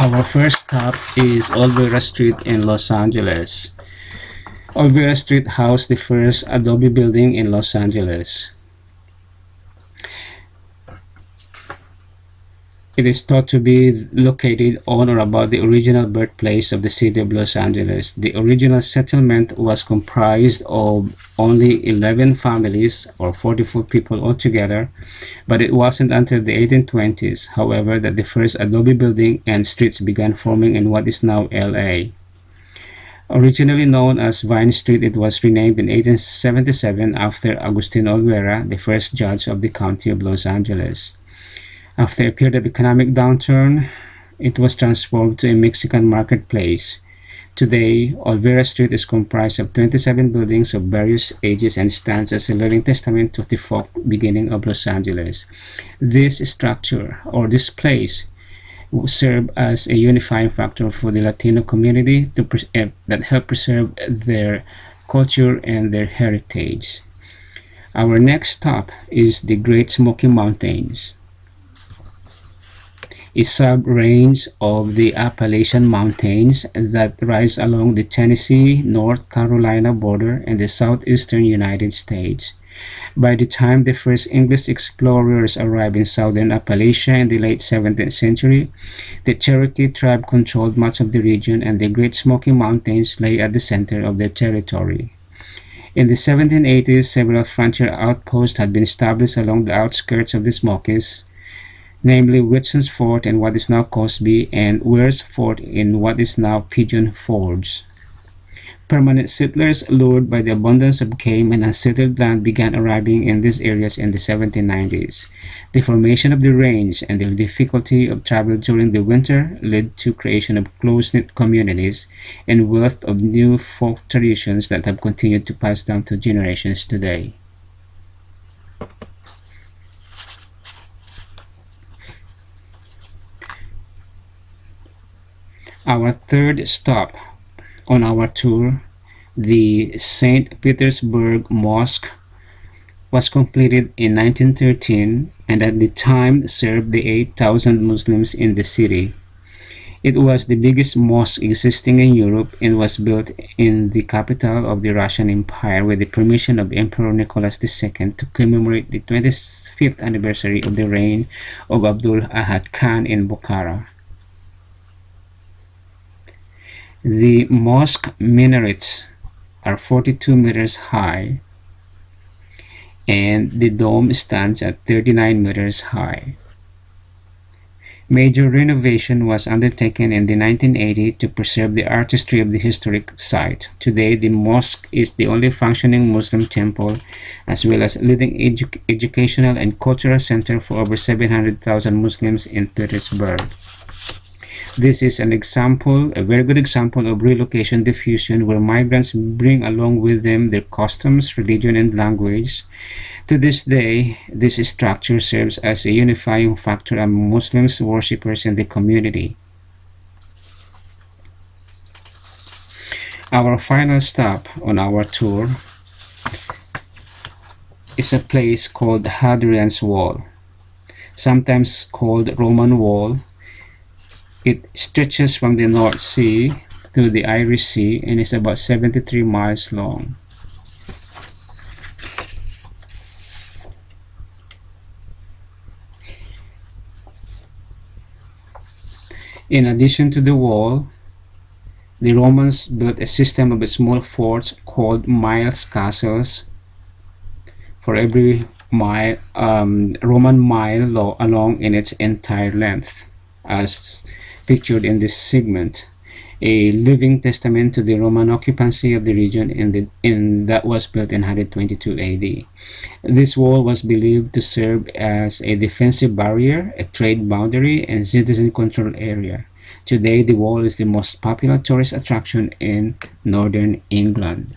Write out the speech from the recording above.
Our first stop is Olvera Street in Los Angeles. Olvera Street housed the first adobe building in Los Angeles. It is thought to be located on or about the original birthplace of the city of Los Angeles. The original settlement was comprised of only 11 families, or 44 people altogether, but it wasn't until the 1820s, however, that the first adobe building and streets began forming in what is now LA. Originally known as Vine Street, it was renamed in 1877 after Agustin Olvera, the first judge of the county of Los Angeles. After a period of economic downturn, it was transformed to a Mexican marketplace. Today, Olvera Street is comprised of 27 buildings of various ages and stands as a living testament to the folk beginning of Los Angeles. This structure, or this place, serve as a unifying factor for the Latino community that help preserve their culture and their heritage. Our next stop is the Great Smoky Mountains, a sub-range of the Appalachian Mountains that rise along the Tennessee-North Carolina border in the southeastern United States. By the time the first English explorers arrived in southern Appalachia in the late 17th century, the Cherokee tribe controlled much of the region, and the Great Smoky Mountains lay at the center of their territory. In the 1780s, several frontier outposts had been established along the outskirts of the Smokies, namely Whitson's Fort in what is now Cosby and Ware's Fort in what is now Pigeon Forge. Permanent settlers, lured by the abundance of game and unsettled land, began arriving in these areas in the 1790s. The formation of the range and the difficulty of travel during the winter led to creation of close-knit communities and wealth of new folk traditions that have continued to pass down to generations today. Our third stop on our tour, the St. Petersburg Mosque, was completed in 1913 and at the time served the 8,000 Muslims in the city. It was the biggest mosque existing in Europe and was built in the capital of the Russian Empire with the permission of Emperor Nicholas II to commemorate the 25th anniversary of the reign of Abdul Ahad Khan in Bukhara. The mosque minarets are 42 meters high and the dome stands at 39 meters high. Major renovation was undertaken in the 1980s to preserve the artistry of the historic site. Today, the mosque is the only functioning Muslim temple, as well as leading educational and cultural center for over 700,000 Muslims in Petersburg. This is an example, a very good example of relocation diffusion, where migrants bring along with them their customs, religion, and language. To this day, this structure serves as a unifying factor among Muslim worshippers in the community. Our final stop on our tour is a place called Hadrian's Wall, sometimes called Roman Wall. It stretches from the North Sea to the Irish Sea and is about 73 miles long. In addition to the wall, the Romans built a system of small forts called miles castles for every Roman mile along in its entire length, as pictured in this segment, a living testament to the Roman occupancy of the region that was built in 122 AD. This wall was believed to serve as a defensive barrier, a trade boundary, and citizen control area. Today, the wall is the most popular tourist attraction in northern England.